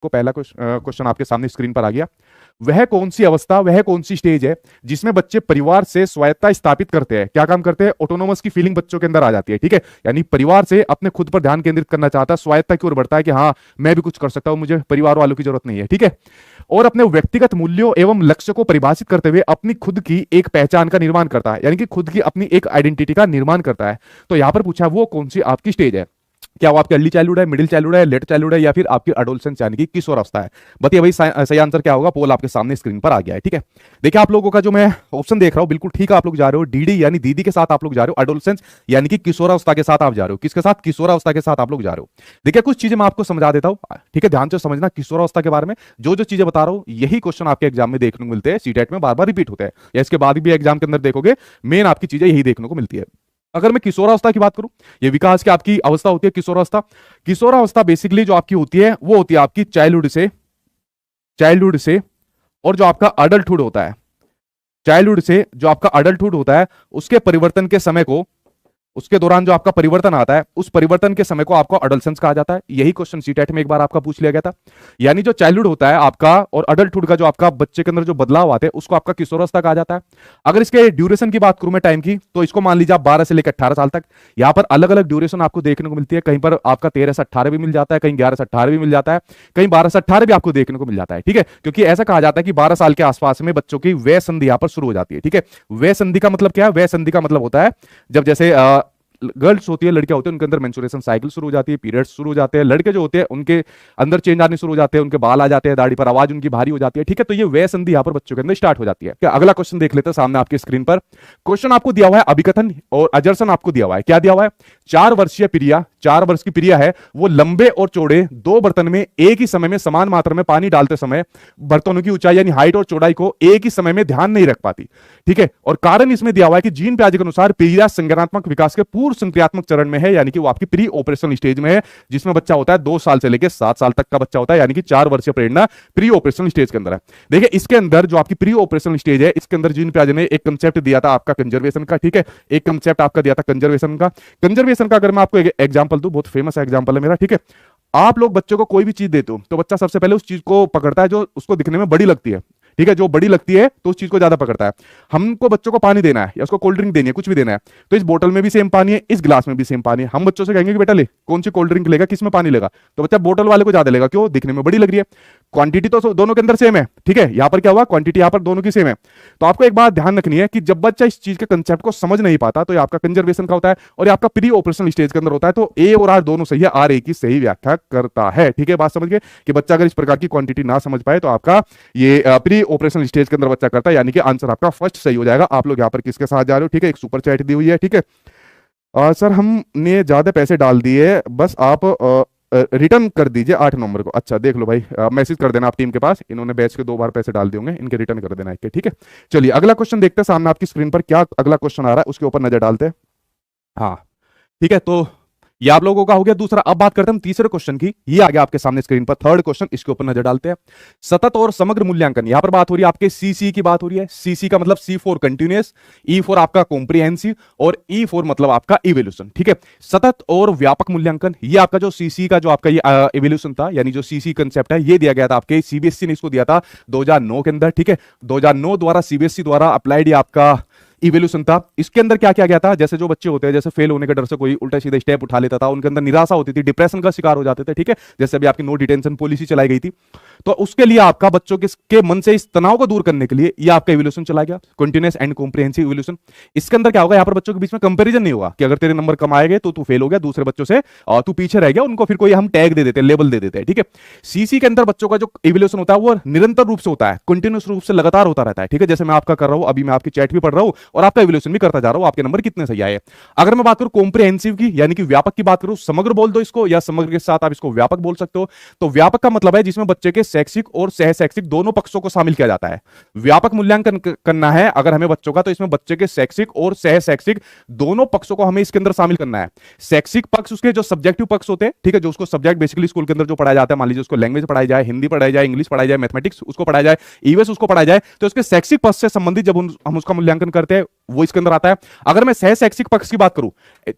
आपको पहला क्वेश्चन आपके सामने स्क्रीन पर आ गया। वह कौन सी अवस्था, वह कौन सी स्टेज है जिसमें बच्चे परिवार से स्वायत्तता स्थापित करते हैं? क्या काम करते हैं? ऑटोनोमस की फीलिंग बच्चों के अंदर आ जाती है, ठीक है। यानी परिवार से अपने खुद पर ध्यान केंद्रित करना चाहता है, स्वायत्तता की ओर बढ़ता है कि हाँ मैं भी कुछ कर सकता हूं, मुझे परिवार वालों की जरूरत नहीं है, ठीक है। और अपने व्यक्तिगत मूल्यों एवं लक्ष्य को परिभाषित करते हुए अपनी खुद की एक पहचान का निर्माण करता है, यानी कि खुद की अपनी एक आइडेंटिटी का निर्माण करता है। तो यहां पर पूछा वो कौन सी आपकी स्टेज है? क्या वो आपकी अर्ली चाइल्डहुड है, मिडिल चाइल्डहुड है, लेट चाइल्डहुड है, या फिर आपकी एडोलसेंस यानी कि किशोर अवस्था है? बताइए भाई सही आंसर क्या होगा? पोल आपके सामने स्क्रीन पर आ गया है, ठीक है। देखिए आप लोगों का जो मैं ऑप्शन देख रहा हूं बिल्कुल ठीक है, आप लोग जा रहे हो डीडी यानी दीदी के साथ आप लोग जा रहे हो, एडोलसेंस यानी कि किशोरावस्था के साथ आप जा रहे हो। किसके साथ? किशोरावस्था के साथ आप लोग जा रहे हो। देखिए कुछ चीजें मैं आपको समझा देता हूं, ठीक है, ध्यान से समझना। किशोरावस्था के बारे में जो जो चीजें बता रहा हूं यही क्वेश्चन आपके एग्जाम में देखने को मिलते हैं, सीटेट में बार बार रिपीट होते हैं, या इसके बाद भी एग्जाम के अंदर देखोगे मेन आपकी चीजें यही देखने को मिलती है। अगर मैं किशोरावस्था की बात करूं, ये विकास की आपकी अवस्था होती है किशोरावस्था। किशोरावस्था बेसिकली जो आपकी होती है वो होती है आपकी चाइल्डहुड से और जो आपका अडल्टहुड होता है, चाइल्डहुड से जो आपका अडल्टहुड होता है उसके परिवर्तन के समय को, उसके दौरान जो आपका परिवर्तन आता है उस परिवर्तन के समय को आपको अडल्सेंस कहा जाता है। यही क्वेश्चन सीटेट में एक बार आपका पूछ लिया गया था। यानी जो चाइल्डहुड होता है आपका और अडल्टहुड का जो आपका बच्चे के अंदर जो बदलाव आते हैं उसको आपका किशोरावस्था कहा जाता है। अगर इसके ड्यूरेशन की बात करूं मैं टाइम की, तो इसको मान लीजिए आप 12 से लेकर 18 साल तक, यहां पर अलग अलग ड्यूरेशन आपको देखने को मिलती है। कहीं पर आपका 13 से 18 भी मिल जाता है, कहीं 11 से 18 भी मिल जाता है, कहीं 12 से 18 भी आपको देखने को मिल जाता है, ठीक है। क्योंकि ऐसा कहा जाता है कि 12 साल के आसपास में बच्चों की वय संधि यहां पर शुरू हो जाती है, ठीक है। वय संधि का मतलब क्या है? वय संधि का मतलब होता है जब जैसे गर्ल्स होती है, लड़कियां होती है, उनके अंदर मेंस्ट्रुएशन साइकिल शुरू हो जाती है, पीरियड्स शुरू हो जाते हैं। लड़के जो होते हैं उनके अंदर चेंज आने शुरू हो जाते हैं, उनके बाल आ जाते हैं, दाढ़ी पर आवाज उनकी भारी हो जाती है, ठीक है। तो ये वय संधि यहाँ पर बच्चों के अंदर स्टार्ट हो जाती है। क्या अगला क्वेश्चन देख लेते हैं सामने आपकी स्क्रीन पर। क्वेश्चन आपको दिया हुआ है अभिकथन और अजर्सन आपको दिया हुआ है। क्या दिया हुआ है? 4 वर्षीय प्रिया, 4 वर्ष की प्रिया है, वो लंबे और चौड़े 2 बर्तन में एक ही समय में समान मात्रा में पानी डालते समय बर्तनों की ऊंचाई यानी हाइट और चौड़ाई को एक ही समय में ध्यान नहीं रख पाती, ठीक है। और कारण इसमें दिया हुआ है कि जीन प्याजे के अनुसार प्रिया संज्ञानात्मक विकास के पूर्व संक्रियात्मक चरण में है, यानी कि वो आपकी प्री ऑपरेशनल स्टेज में है, जिसमें बच्चा होता है 2 साल से लेकर 7 साल तक का बच्चा होता है, यानी कि 4 वर्षीय प्रेरणा प्री ऑपरेशनल स्टेज के अंदर है। देखिए इसके अंदर जो आपकी प्री ऑपरेशनल स्टेज है, इसके अंदर जीन प्याजे ने एक कंसेप्ट दिया था आपका कंजर्वेशन का, ठीक है। एक कंसेप्ट आपका दिया था कंजर्वेशन का। कंजर्वेशन का अगर मैं आपको एक एग्जांपल दूं, बहुत फेमस एग्जांपल है मेरा, ठीक है। आप लोग बच्चों को कोई भी चीज देते हो तो बच्चा सबसे पहले उस चीज को पकड़ता है जो उसको दिखने में बड़ी लगती है, ठीक है। जो बड़ी लगती है तो उस चीज को ज्यादा पकड़ता है। हमको बच्चों को पानी देना है या उसको कोल्ड ड्रिंक देनी है, कुछ भी देना है, तो इस बोतल में भी सेम पानी है, इस गिलास में भी सेम पानी है। हम बच्चों से कहेंगे कि बेटा ले कौन सी कोल्ड ड्रिंक लेगा, किस में पानी लेगा, तो बच्चा बोतल वाले को ज्यादा लेगा, क्यों? दिखने में बड़ी लग रही है। क्वांटिटी तो दोनों के अंदर सेम है, ठीक है। यहां पर क्या हुआ? क्वांटिटी यहां पर दोनों की सेम है। तो आपको एक बात ध्यान रखनी है कि जब बच्चा इस चीज के कंसेप्ट को समझ नहीं पाता तो ये आपका कंजर्वेशन का होता है और ये आपका प्री ऑपरेशनल स्टेज के अंदर होता है। तो ए और आर दोनों सही है, आर ए की सही व्याख्या करता है, ठीक है। बात समझ गए कि बच्चा अगर इस प्रकार की क्वांटिटी ना समझ पाए तो आपका ये प्री ऑपरेशनल स्टेज के अंदर बच्चा करता है, यानी कि आंसर आपका फर्स्ट सही हो जाएगा। आप लोग यहाँ पर किसके साथ जा रहे हो? ठीक है, एक सुपर चैट दी हुई है, ठीक है। सर हमने ज्यादा पैसे डाल दिए, बस आप रिटर्न कर दीजिए 8 नवंबर को। अच्छा देख लो भाई, मैसेज कर देना आप टीम के पास, इन्होंने बैच के 2 बार पैसे डाल दिए होंगे, इनके रिटर्न कर देना, ठीक है। चलिए अगला क्वेश्चन देखते हैं सामने आपकी स्क्रीन पर क्या अगला क्वेश्चन आ रहा है, उसके ऊपर नजर डालते हैं। हाँ ठीक है, तो ये आप लोगों का हो गया दूसरा। अब बात करते हैं हम तीसरे क्वेश्चन की। ये आ गया आपके सामने स्क्रीन पर थर्ड क्वेश्चन, इसके ऊपर नजर डालते हैं। सतत और समग्र मूल्यांकन, यहां पर बात हो रही है आपके सीसी की बात हो रही है। सीसी का मतलब सी फॉर कंटिन्यूअस, ई फॉर आपका कॉम्प्रिहेंसिव और ई फॉर मतलब आपका इवोल्यूशन, ठीक है। सतत और व्यापक मूल्यांकन, ये आपका जो सीसी का जो आपका ये इवोल्यूशन था, यानी जो सीसी कंसेप्ट है, ये दिया गया था आपके सीबीएसई ने इसको दिया था 2009 के अंदर, ठीक है। 2009 द्वारा सीबीएसई द्वारा अप्लाइड आपका इवोल्यूशन था। इसके अंदर क्या किया गया था? जैसे जो बच्चे होते हैं, जैसे फेल होने के डर से कोई उल्टा सीधा स्टेप उठा लेता था, उनके अंदर निराशा होती थी, डिप्रेशन का शिकार हो जाते थे, ठीक है। जैसे अभी आपकी नो डिटेंशन पॉलिसी चलाई गई थी, तो उसके लिए आपका बच्चों के मन से इस तनाव को दूर करने के लिए ये आपका इवोल्यूशन चला गया, कंटीन्यूअस एंड कॉम्प्रिहेंसिव इवोल्यूशन। इसके अंदर क्या होगा? यहाँ पर बच्चों के बीच में कंपेरिजन नहीं होगा कि अगर तेरे नंबर कम आएंगे तो तू फेल हो गया दूसरे बच्चों से और तू पीछे रह गया, उनको फिर कोई हम टैग दे देते हैं, लेबल दे देते हैं, ठीक है। सीसी के अंदर बच्चों का जो इवोल्यूशन होता है वो निरंतर रूप से होता है, कंटिन्यूअस रूप से लगातार होता रहता है, ठीक है। जैसे मैं आपका कर रहा हूं, अभी मैं आपकी चैट भी पढ़ रहा हूं और आपका इवोल्यूशन भी करता जा रहा हूं, आपके नंबर कितने सही आए। अगर मैं बात करूं कॉम्प्रिहेंसिव की, यानी कि व्यापक की बात करूं, समग्र बोल दो इसको या समग्र के साथ आप इसको व्यापक बोल सकते हो। तो व्यापक का मतलब है जिसमें बच्चे के शैक्षिक और सह शैक्षिक दोनों पक्षों को शामिल किया जाता है। व्यापक मूल्यांकन करना है अगर हमें बच्चों का, तो इसमें बच्चे के शैक्षिक और सह शैक्षिक दोनों पक्षों को हमें इसके अंदर शामिल करना है। शैक्षिक पक्ष उसके जो सब्जेक्टिव पक्ष होते हैं, ठीक है, जो उसको सब्जेक्ट बेसिकली स्कूल के अंदर जो पढ़ाया जाता है, मान लीजिए उसको लैंग्वेज पढ़ाई जाए, हिंदी पढ़ाई जाए, इंग्लिश पढ़ाई जाए, मैथमेटिक्स उसको पढ़ाया जाए, ईवीएस उसको पढ़ाया जाए, तो उसके शैक्षिक पक्ष से संबंधित जब हम उसका मूल्यांकन करते हैं वो इसके अंदर आता है। अगर मैं सह शैक्षिक पक्ष की बात करूं,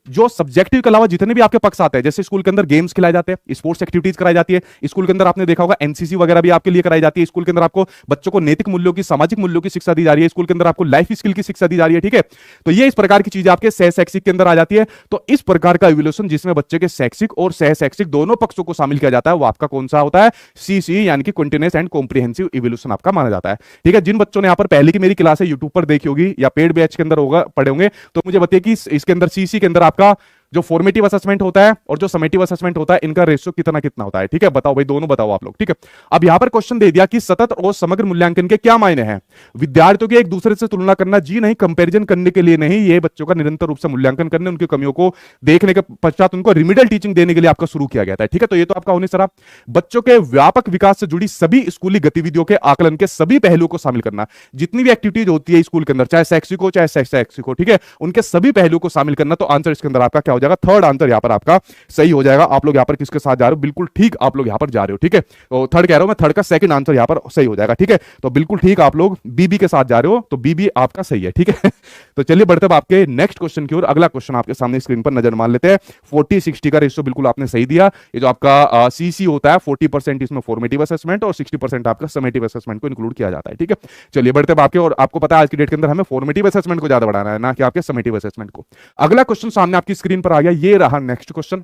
जो सब्जेक्टिव के अलावा जितने भी आपके पक्ष आते हैं, जैसे स्कूल के अंदर गेम्स खिलाए जाते हैं, स्पोर्ट्स एक्टिविटीज कराई जाती है, स्कूल के अंदर आपने देखा होगा एनसीसी वगैरह भी आपके लिए कराई जाती है, स्कूल के अंदर आपको बच्चों को नैतिक मूल्यों की, सामाजिक मूल्यों की शिक्षा दी जा रही है, स्कूल के अंदर आपको लाइफ स्किल की शिक्षा दी जा रही है, ठीक है। तो ये इस प्रकार की चीजें आपके सह शैक्षिक के अंदर आ जाती है। तो इस प्रकार का इवोल्यूशन जिसमें बच्चे के शैक्षिक और सह शैक्षिक दोनों पक्षों को शामिल किया जाता है, वो आपका कौन सा होता है? सीसी, यानी कि कंटीन्यूअस एंड कॉम्प्रिहेंसिव इवोल्यूशन आपका माना जाता है, ठीक है। जिन बच्चों ने यहां पर पहले की मेरी क्लास है यूट्यूब पर देखी होगी या पेड बैच के अंदर होगा पढ़े होंगे, तो मुझे बताइए कि इसके अंदर सीसी के अंदर आपका जो फॉर्मेटिव असेसमेंट होता है और जो समेटिव असेसमेंट होता है, इनका रेशियो कितना कितना होता है, ठीक है। बताओ भाई, दोनों बताओ आप लोग, ठीक है। अब यहां पर क्वेश्चन दे दिया कि सतत और समग्र मूल्यांकन के क्या मायने हैं। विद्यार्थियों की एक दूसरे से तुलना करना, जी नहीं, कंपैरिजन करने के लिए नहीं, ये बच्चों का निरंतर रूप से मूल्यांकन करने, उनकी कमियों को देखने के पश्चात उनको रिमिडियल टीचिंग देने के लिए आपका शुरू किया गया था, ठीक है। तो ये तो आपका होने सरा बच्चों के व्यापक विकास से जुड़ी सभी स्कूली गतिविधियों के आकलन के सभी पहलुओं को शामिल करना, जितनी भी एक्टिविटीज होती है स्कूल के अंदर, चाहे शैक्षिक हो चाहे शैक्षिक हो, ठीक है, उनके सभी पहलुओं को शामिल करना। तो आंसर इसके अंदर आपका क्या हो जाएगा? थर्ड आंसर पर आपका सही हो जाएगा। आप लोग यहां पर किसके साथ जा रहे हो? बिल्कुल ठीक, आप लोग यहां पर जा रहे हो, ठीक है। तो थर्ड कह रहा हूं मैं, थर्ड का सेकंड आंसर यहां पर सही हो जाएगा, ठीक है। तो बिल्कुल ठीक, आप लोग बीबी के साथ जा रहे हो, तो बीबी आपका सही है, ठीक है। तो चलिए बढ़ते हैं आपके नेक्स्ट क्वेश्चन की ओर। अगला क्वेश्चन आपके सामने स्क्रीन पर नजर मान लेते हैं। 40-60 का रेशियो बिल्कुल आपने सही दिया। ये जो आपका सीसी होता है, 40% इसमें फॉर्मेटिव असेसमेंट और 60% आपका समेटिव असेसमेंट को इंक्लूड किया जाता है, ठीक है। चलिए बढ़ते हैं आपके, और आपको पता है आज की डेट के अंदर हमें फॉर्मेटिव असेसमेंट को ज्यादा बढ़ाना है, ना कि आपके समेटिव असेसमेंट को। अगला क्वेश्चन सामने आपकी स्क्रीन पर आ गया, ये रहा नेक्स्ट क्वेश्चन।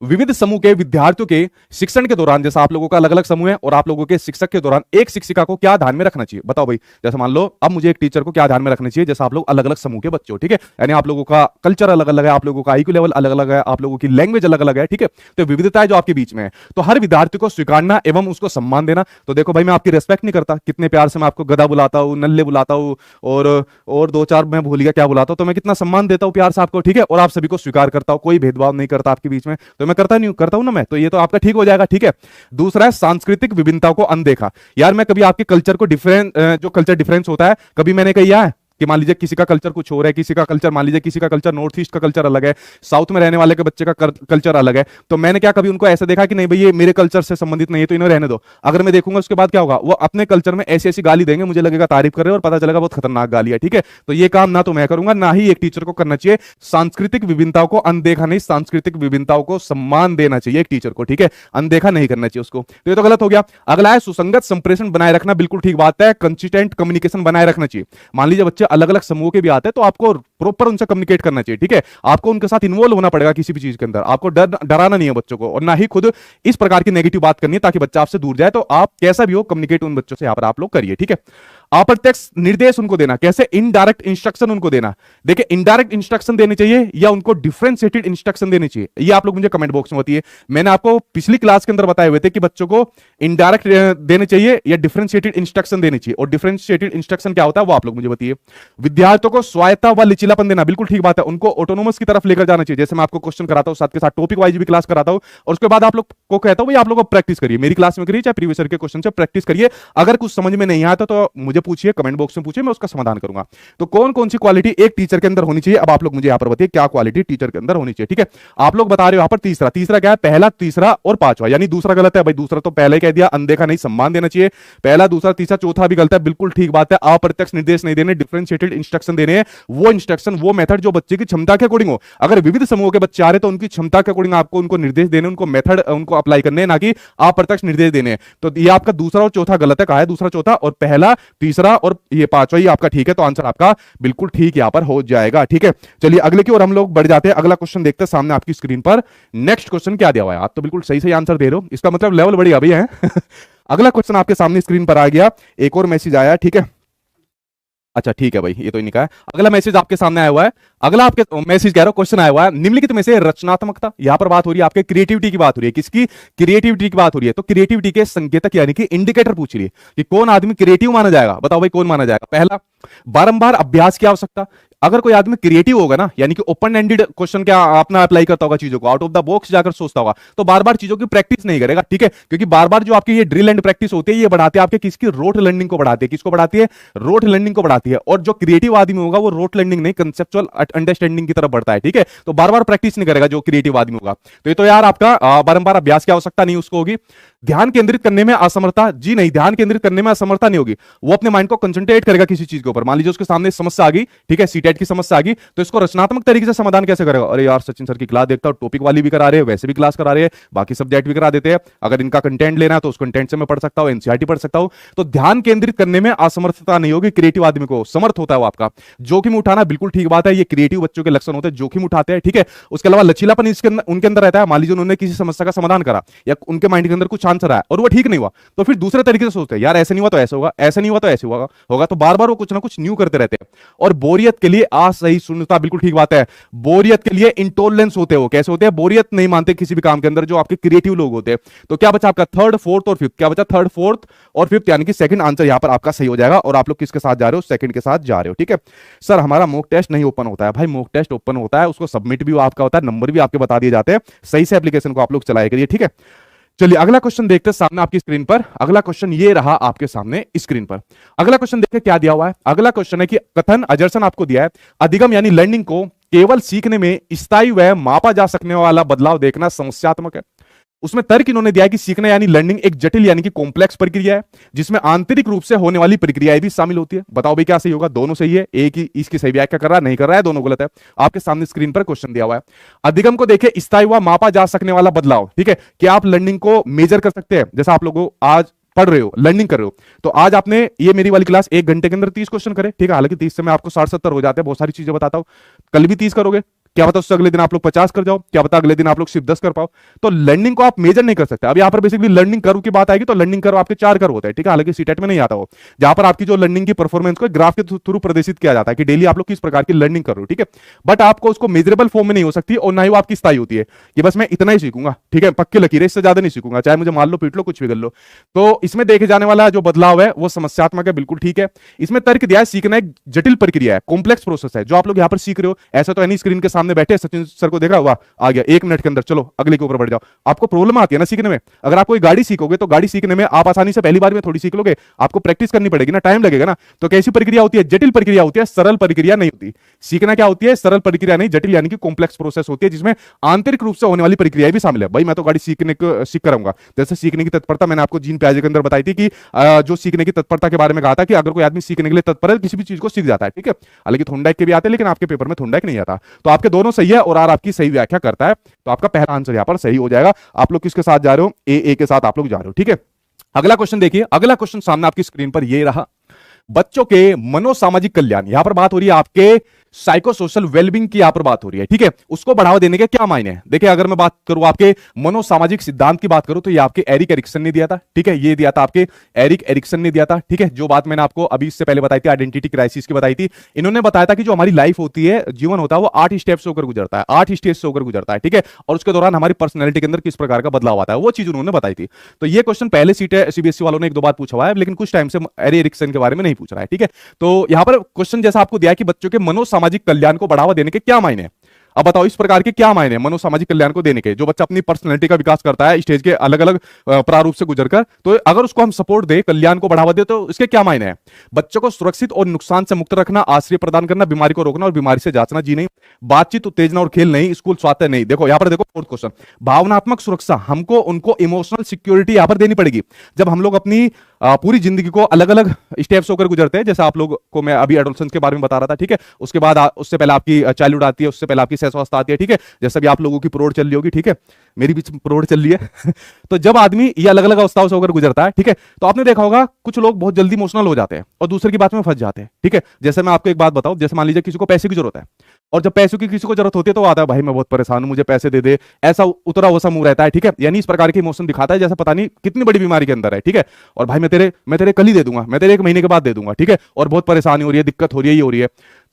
विविध समूह के विद्यार्थियों के शिक्षण के दौरान, जैसा आप लोगों का अलग अलग समूह है और आप लोगों के शिक्षक के दौरान एक शिक्षिका को क्या ध्यान में रखना चाहिए? बताओ भाई। जैसे मान लो अब मुझे एक टीचर को क्या ध्यान में रखना चाहिए, जैसा आप लोग अलग अलग समूह के बच्चे हो, ठीक है, यानी आप लोगों का कल्चर अलग अलग है, आप लोगों का आईक्यू लेवल अलग अलग है, आप लोगों की लैंग्वेज अलग अलग है, ठीक है। तो विविधता है जो आपके बीच में है, तो हर विद्यार्थी को स्वीकारना एवं उसको सम्मान देना। तो देखो भाई, मैं आपकी रेस्पेक्ट नहीं करता, कितने प्यार से मैं आपको गधा बुलाता हूँ, नल्ले बुलाता हूँ, और दो चार मैं भूल गया क्या बुलाता हूँ, तो मैं कितना सम्मान देता हूँ प्यार से आपको, ठीक है। और आप सभी को स्वीकार करता हूँ, कोई भेदभाव नहीं करता आपके बीच में, तो मैं करता नहीं करता हूँ ना मैं, तो ये तो आपका ठीक हो जाएगा, ठीक है। दूसरा है सांस्कृतिक विभिन्नताओं को अनदेखा। यार मैं कभी आपके कल्चर को जो कल्चर डिफरेंस होता है, कभी मैंने कहा है कि मान लीजिए किसी का कल्चर कुछ और है, किसी का कल्चर, मान लीजिए किसी का कल्चर नॉर्थ ईस्ट का कल्चर अलग है, साउथ में रहने वाले के बच्चे का कल्चर अलग है, तो मैंने क्या कभी उनको ऐसा देखा कि नहीं भाई ये मेरे कल्चर से संबंधित नहीं है तो इन्हें रहने दो? अगर मैं देखूंगा उसके बाद क्या होगा, वो अपने कल्चर में ऐसी ऐसी गाली देंगे, मुझे लगेगा तारीफ कर रहे हैं और पता चलेगा बहुत खतरनाक गाली है, ठीक है। तो ये काम ना तो मैं करूंगा, ना ही एक टीचर को करना चाहिए। सांस्कृतिक विभिन्नताओं को अनदेखा नहीं, सांस्कृतिक विभिन्नताओं को सम्मान देना चाहिए एक टीचर को, ठीक है, अनदेखा नहीं करना चाहिए उसको। तो ये तो गलत हो गया। अगला है सुसंगत संप्रेषण बनाए रखना, बिल्कुल ठीक बात है, कंसिस्टेंट कम्युनिकेशन बनाए रखना चाहिए। मान लीजिए बच्चे अलग अलग समूह के आते हैं तो आपको प्रॉपर उनसे कम्युनिकेट करना चाहिए, ठीक है। आपको उनके साथ इन्वॉल्व होना पड़ेगा किसी भी चीज के अंदर, आपको डराना नहीं है बच्चों को, और ना ही खुद इस प्रकार की नेगेटिव बात करनी है ताकि बच्चा आपसे दूर जाए। तो आप कैसा भी हो कम्युनिकेट उन बच्चों से यहां पर आप लोग करिए, ठीक है। अप्रत्यक्ष निर्देश उनको देना, कैसे? इनडायरेक्ट इंस्ट्रक्शन उनको देना। देखिए इनडायरेक्ट इंस्ट्रक्शन देने चाहिए या उनको डिफरेंशिएटेड इंस्ट्रक्शन देने चाहिए, ये आप लोग मुझे कमेंट बॉक्स में बताइए। मैंने आपको पिछली क्लास के अंदर बताए हुए थे कि बच्चों को इनडायरेक्ट देने चाहिए या डिफरेंशिएटेड इंस्ट्रक्शन देने चाहिए, और डिफरेंशिएटेड इंस्ट्रक्शन क्या होता है वो आप लोग मुझे बताइए। विद्यार्थियों को स्वायत्ता व लचीलापन देना, बिल्कुल ठीक बात है, उनको ऑटोनोमस की तरफ लेकर जाना चाहिए। जैसे मैं आपको क्वेश्चन कराता हूं, साथ के साथ टॉपिक वाइज भी क्लास कराता हूं, और उसके बाद आप लोग को कहता हूं भाई आप लोग प्रैक्टिस करिए, मेरी क्लास में करिए चाहे प्रीवियस ईयर के क्वेश्चन से प्रैक्टिस करिए। अगर कुछ समझ में नहीं आता तो मुझे पूछिए, कमेंट बॉक्स में पूछिए, मैं उसका समाधान करूंगा। तो कौन कौन सी क्वालिटी एक टीचर के अंदर होनी चाहिए, अब आप लोग मुझे यहां पर बताइए क्या क्वालिटी टीचर के अंदर होनी चाहिए, ठीक है। आप लोग बता रहे हो यहां पर तीसरा, तीसरा क्या है? पहला, तीसरा और पांचवा, यानी दूसरा गलत है भाई, दूसरा तो पहले कह दिया, अनदेखा नहीं, सम्मान देना चाहिए। पहला, दूसरा, तीसरा, चौथा भी गलत है, बिल्कुल ठीक बात है। अप्रत्यक्ष निर्देश नहीं देने, डिफरेंशिएटेड इंस्ट्रक्शन देने, वो इंस्ट्रक्शन, वो मेथड जो बच्चे की क्षमता के अकॉर्डिंग हो। अगर विविध समूहों के बच्चे आ रहे तो उनकी क्षमता के अकॉर्डिंग आपको उनको निर्देश देने, उनको मेथड उनको अप्लाई करने, ना कि अप्रत्यक्ष निर्देश देने। तो ये आपका दूसरा और चौथा गलत है, कहा है दूसरा चौथा, और पहला, तीसरा और ये पांचवा ही आपका ठीक है। तो आंसर आपका बिल्कुल ठीक यहां पर हो जाएगा, ठीक है। चलिए अगले की ओर हम लोग बढ़ जाते हैं। अगला क्वेश्चन देखते हैं सामने आपकी स्क्रीन पर। नेक्स्ट क्वेश्चन क्या दिया हुआ है? आप तो बिल्कुल सही सही आंसर दे रहे हो, इसका मतलब लेवल बढ़िया भी है। अगला क्वेश्चन आपके सामने स्क्रीन पर आ गया, एक और मैसेज आया, ठीक है। अच्छा ठीक है भाई, ये तो नहीं कहा है। अगला मैसेज आपके सामने आया हुआ है, अगला आपके मैसेज कह रहा हूं, क्वेश्चन आया हुआ है, निम्नलिखित में से रचनात्मकता, यहां पर बात हो रही है आपके क्रिएटिविटी की बात हो रही है, किसकी? क्रिएटिविटी की बात हो रही है। तो क्रिएटिविटी के संकेतक यानी कि इंडिकेटर पूछ रही है कि कौन आदमी क्रिएटिव माना जाएगा, बताओ भाई कौन माना जाएगा? पहला, बारंबार अभ्यास की आवश्यकता, अगर कोई आदमी क्रिएटिव होगा ना, यानी कि ओपन एंडेड क्वेश्चन क्या अपना अप्लाई करता होगा, चीजों को आउट ऑफ द बॉक्स जाकर सोचता होगा, तो बार बार चीजों की प्रैक्टिस नहीं करेगा, ठीक है। क्योंकि बार बार जो आपकी ये ड्रिल एंड प्रैक्टिस होती है, ये बढ़ाती है आपके किसकी, रोट लर्निंग को बढ़ाती है। किसको बढ़ाती है? रोट लर्निंग को बढ़ाती है। और जो क्रिएटिव आदमी होगा वो रोट लर्निंग नहीं, कंसेप्चुअल अंडरस्टैंडिंग की तरफ बढ़ता है, ठीक है। तो बार बार प्रैक्टिस नहीं करेगा जो क्रिएटिव आदमी होगा। तो ये तो यार आपका बारंबार अभ्यास की आवश्यकता नहीं उसको होगी। ध्यान केंद्रित करने में असमर्थता, जी नहीं, ध्यान केंद्रित करने में असमर्थता नहीं होगी। वो अपने माइंड को कंसंट्रेट करेगा किसी चीज के ऊपर। मान लीजिए उसके सामने समस्या आ गई, ठीक है, सीटेट की समस्या आ गई, तो इसको रचनात्मक तरीके से समाधान कैसे करेगा? अरे यार सचिन सर की क्लास देखता हूं, टॉपिक वाली भी करा रहे हैं, वैसे भी क्लास करा रहे हैं, बाकी सब्जेक्ट भी करा देते हैं, अगर इनका कंटेंट लेना है तो उस कंटेंट से मैं पढ़ सकता हूं, एनसीईआरटी पढ़ सकता हूं। तो ध्यान केंद्रित करने में असमर्थता नहीं होगी क्रिएटिव आदमी को, समर्थ होता है वो आपका। जोखिम उठाना बिल्कुल ठीक बात है, ये क्रिएटिव बच्चों के लक्षण होते हैं, जोखिम उठाते हैं, ठीक है। उसके अलावा लचीलापन इसके अंदर उनके अंदर रहता है। मान लीजिए उन्होंने किसी समस्या का समाधान करा या उनके माइंड के अंदर कुछ आंसर आया और वो ठीक नहीं हुआ, तो फिर दूसरे तरीके से सोचते हैं, यार ऐसे नहीं हुआ तो ऐसे होगा, ऐसे नहीं हुआ तो ऐसे होगा। तो बार बार वो कुछ ना कुछ न्यू करते रहते हैं। और बोरियत के लिए असहिष्णुता, बिल्कुल ठीक बात है। बोरियत के लिए इंटॉलरेंस होते हैं। वो कैसे होते हैं? बोरियत नहीं मानते किसी भी काम के अंदर, जो आपके क्रिएटिव लोग होते हैं। तो क्या बचा आपका? थर्ड, फोर्थ और फिफ्थ। क्या बचा? थर्ड, फोर्थ और फिफ्थ, यानी कि सेकंड आंसर यहां पर आपका सही हो जाएगा। और आप लोग किसके साथ जा रहे हो? सेकंड के साथ जा रहे हो, ठीक है। सर हमारा मॉक टेस्ट नहीं ओपन होता है। भाई मॉक टेस्ट ओपन होता है, उसको सबमिट भी आपका होता है, नंबर भी आपके बता दिए जाते हैं। सही से एप्लीकेशन को आप लोग चलाए करिए, ठीक है। चलिए अगला क्वेश्चन देखते हैं सामने आपकी स्क्रीन पर। अगला क्वेश्चन ये रहा आपके सामने स्क्रीन पर। अगला क्वेश्चन देखिए क्या दिया हुआ है। अगला क्वेश्चन है कि कथन अजर्सन आपको दिया है, अधिगम यानी लर्निंग को केवल सीखने में स्थायी व मापा जा सकने वाला बदलाव देखना समस्यात्मक है। उसमें तर्क इन्होंने दिया है कि सीखना यानी लर्निंग एक जटिल यानी कि कॉम्प्लेक्स प्रक्रिया है, जिसमें आंतरिक रूप से होने वाली प्रक्रियाएं भी शामिल होती है। बताओ भाई क्या सही होगा? दोनों सही है। एक ही इसकी सही व्याख्या कर रहा है, नहीं कर रहा है, दोनों गलत है। आपके सामने स्क्रीन पर क्वेश्चन दिया हुआ है। अधिगम को देखिए, स्थायी हुआ मापा जा सकने वाला बदलाव, ठीक है। क्या आप लर्निंग को मेजर कर सकते हैं? जैसा आप लोगों आज पढ़ रहे हो, लर्निंग कर रहे हो, तो आज आपने ये मेरी वाली क्लास 1 घंटे के अंदर 30 क्वेश्चन करे, ठीक है। हालांकि 30 से मैं आपको 60-70 हो जाते हैं, बहुत सारी चीजें बताता हूं। कल भी 30 करोगे, क्या पता उससे अगले दिन आप लोग 50 कर जाओ, क्या पता अगले दिन आप लोग सिर्फ 10 कर पाओ। तो लर्निंग को आप मेजर नहीं कर सकते। अब यहां पर बेसिकली लर्निंग कर्व की बात आएगी तो लर्निंग कर्व आपके 4 कर्व होते हैं, ठीक है। हालांकि सीटेट में नहीं आता हो, जहां पर आपकी जो लर्निंग की परफॉर्मेंस को ग्राफ के थ्रू प्रदर्शित किया जाता है कि डेली आप लोग किस प्रकार की लर्निंग कर रहे हो, ठीक है। बट आपको उसको मेजरेबल फॉर्म में नहीं हो सकती और ना ही वो आपकी स्थायी होती है कि बस मैं इतना ही सीखूंगा, ठीक है, पक्की लकीर है, इससे ज्यादा नहीं सीखूंगा, चाहे मुझे मार लो, पीट लो, कुछ भी कर लो। तो इसमें देखे जाने वाला जो बदलाव है वो समस्यात्मक है, बिल्कुल ठीक है। इसमें तर्क दिया है सीखना एक जटिल प्रक्रिया है, कॉम्प्लेक्स प्रोसेस है, जो आप लोग यहां पर सीख रहे हो। ऐसा तो नहीं स्क्रीन के सामने बैठे सचिन सर को देख रहा हुआ, आ गया 1 मिनट के अंदर, चलो अगले के ऊपर बढ़ जाओ। आपको प्रॉब्लम आती है ना सीखने में। अगर आप कोई गाड़ी सीखोगे तो गाड़ी सीखने में आप आसानी से पहली बार में थोड़ी सीख लोगे, आपको प्रैक्टिस करनी पड़ेगी ना, टाइम लगेगा ना। तो कैसी प्रक्रिया होती है? जटिल प्रक्रिया होती है, सरल प्रक्रिया नहीं होती। सीखना क्या होती है? सरल प्रक्रिया नहीं, जटिल यानी कि कॉम्प्लेक्स प्रोसेस होती है, जिसमें आंतरिक रूप से होने वाली प्रक्रिया भी शामिल है। भाई मैं तो गाड़ी सीखने को सीख कराऊंगा। जैसे सीखने की तत्परता मैंने आपको जीन प्याजे के अंदर बताई थी कि जो सीखने की तत्परता के बारे में कहा था कि अगर कोई आदमी सीखने के लिए तत्पर है किसी भी चीज को सीख जाता है, ठीक है। हालांकि थोंडाइक के भी आते हैं, लेकिन आपके पेपर में थोंडाइक नहीं आता। तो आपके दोनों सही है और आर आपकी सही व्याख्या करता है, तो आपका पहला आंसर यहां पर सही हो जाएगा। आप लोग किसके साथ जा रहे हो? ए के साथ आप लोग जा रहे हो, ठीक है। अगला क्वेश्चन देखिए। अगला क्वेश्चन सामने आपकी स्क्रीन पर ये रहा। बच्चों के मनोसामाजिक कल्याण, यहां पर बात हो रही है आपके साइको सोशल वेलबींग की, यहां पर बात हो रही है, ठीक है। उसको बढ़ावा देने के क्या मायने हैं? देखिए अगर मैं बात करूं आपके मनोसामाजिक सिद्धांत की बात करूं तो ये आपके एरिक एरिक्सन ने दिया था, ठीक है। ये दिया था आपके एरिक एरिक्सन ने दिया था, ठीक है। जो बात मैंने आपको अभी इससे पहले बताई थी, आइडेंटिटी क्राइसिस की बताई थी, इन्होंने बताया था कि जो हमारी लाइफ होती है, जीवन होता है, वो 8 स्टेप से होकर गुजरता है, 8 स्टेज से होकर गुजरता है, ठीक है। और उसके दौरान हमारी पर्सनैलिटी के अंदर किस प्रकार का बदलाव आता है, वो चीज उन्होंने बताई थी। तो ये क्वेश्चन पहले सीबीएसई वालों ने 1-2 बार पूछा हुआ है, लेकिन कुछ टाइम से एरिक एरिक्सन के बारे में नहीं पूछ रहा है, ठीक है। तो यहां पर क्वेश्चन जैसा आपको दिया है कि बच्चों के मनोसामाजिक कल्याण को बढ़ावा देने के क्या मायने हैं। अब बताओ इस प्रकार के क्या मायने मनोसामाजिक कल्याण को देने के? जो बच्चा अपनी पर्सनैलिटी का विकास करता है स्टेज के अलग अलग प्रारूप से गुजरकर, तो अगर उसको हम सपोर्ट दे, कल्याण को बढ़ावा दे, तो इसके क्या मायने हैं? बच्चों को सुरक्षित और नुकसान से मुक्त रखना, आश्रय प्रदान करना, बीमारी को रोकना और बीमारी से जांचना, जी नहीं, बातचीत, उत्तेजना और खेल नहीं, स्कूल स्वास्थ्य नहीं। देखो यहां पर देखो फोर्थ क्वेश्चन, भावनात्मक सुरक्षा, हमको उनको इमोशनल सिक्योरिटी यहां पर देनी पड़ेगी। जब हम लोग अपनी पूरी जिंदगी को अलग अलग स्टेप्स होकर गुजरते हैं, जैसे आप लोग को मैं अभी एडोलसेंस के बारे में बता रहा था, ठीक है। उसके बाद उससे पहले आपकी चाइल्डहुड आती है, उससे पहले आपकी शैशवावस्था आती है, ठीक है। जैसे भी आप लोगों की प्रौढ़ चल रही होगी, ठीक है, मेरी भी प्रौढ़ चल रही है तो जब आदमी ये अलग अलग अवस्थाओं से होकर गुजरता है, ठीक है, तो आपने देखा होगा कुछ लोग बहुत जल्दी इमोशनल हो जाते हैं और दूसरे की बात में फंस जाते हैं, ठीक है। जैसे मैं आपको एक बात बताऊं, जैसे मान लीजिए किसी को पैसे की जरूरत है, और जब पैसों की किसी को जरूरत होती है तो आता है, भाई मैं बहुत परेशान हूं, मुझे पैसे दे दे, ऐसा उतरा वसा मुंह रहता है, ठीक है। यानी इस प्रकार के इमोशन दिखाता है जैसे पता नहीं कितनी बड़ी बीमारी के अंदर है, ठीक है। और भाई मैं तेरे कल ही दे दूंगा, मैं तेरे 1 महीने के बाद दे दूंगा, ठीक है। और बहुत परेशानी हो रही है, दिक्कत हो रही है, ये हो रही है,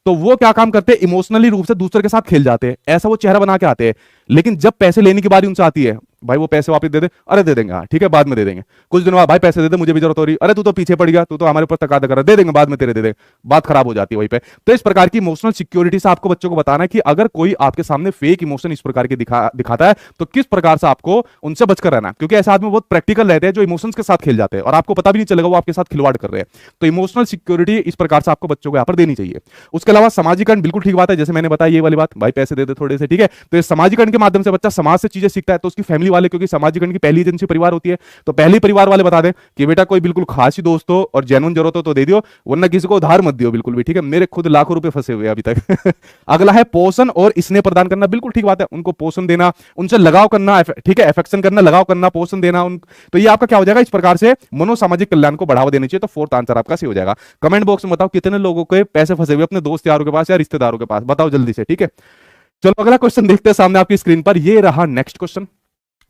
तो वो क्या काम करते हैं? इमोशनली रूप से दूसरे के साथ खेल जाते हैं, ऐसा वो चेहरा बना के आते हैं। लेकिन जब पैसे लेने की बारी उनसे आती है, भाई वो पैसे वापस दे दे, अरे दे देंगे, हाँ ठीक है बाद में दे देंगे। कुछ दिनों बाद भाई पैसे दे दे, मुझे भी जरूरत हो रही, अरे तू तो पीछे पड़ गया, तू तो हमारे ऊपर तकादा कर रहा, दे देंगे बाद में तेरे, दे देंगे, बात खराब हो जाती है वहीं पे। तो इस प्रकार की इमोशनल सिक्योरिटी से आपको बच्चों को बताना है कि अगर कोई आपके सामने फेक इमोशन इस प्रकार के दिखाता है तो किस प्रकार से आपको उनसे बचकर रहना, क्योंकि ऐसे आदमी बहुत प्रैक्टिकल रहते हैं जो इमोशंस के साथ खेल जाते हैं और आपको पता भी नहीं चलेगा वो आपके साथ खिलवाड़ कर रहे हैं। तो इमोशनल सिक्योरिटी इस प्रकार से आपको बच्चों को यहां पर देनी चाहिए। उसके अलावा सामाजिकरण बिल्कुल ठीक बात है, जैसे मैंने बताया ये वाली बात, भाई पैसे दे दे थोड़े से, ठीक है। तो इस सामाजिकरण के माध्यम से बच्चा समाज से चीजें सीखता है, तो उसकी फैमिली वाले, क्योंकि सामाजिकरण की पहली एजेंसी परिवार होती है, तो पहले परिवार वाले बता दें कि बेटा कोई बिल्कुल खास ही दोस्त हो और जेन्युइन जरूरत हो तो दे दियो, वरना किसी को उधार मत दियो बिल्कुल भी, ठीक है। मेरे खुद लाखों रुपए फंसे हुए अभी तक। अगला है पोषण और स्नेह प्रदान करना, बिल्कुल ठीक बात है, उनको पोषण देना, उनसे लगाव करना, ठीक है, अफेक्शन करना, लगाव करना, पोषण देना तो ये आपका क्या हो जाएगा, इस प्रकार से मनोसामाजिक कल्याण को बढ़ावा देना चाहिए। तो फोर्थ आंसर आपका सही हो जाएगा। कमेंट बॉक्स में बताओ कितने लोगों के पैसे फंसे हुए अपने दोस्त यारों के पास या रिश्तेदारों के पास, बताओ जल्दी से, ठीक है। चलो अगला क्वेश्चन देखते हैं सामने आपकी स्क्रीन पर, ये रहा नेक्स्ट क्वेश्चन।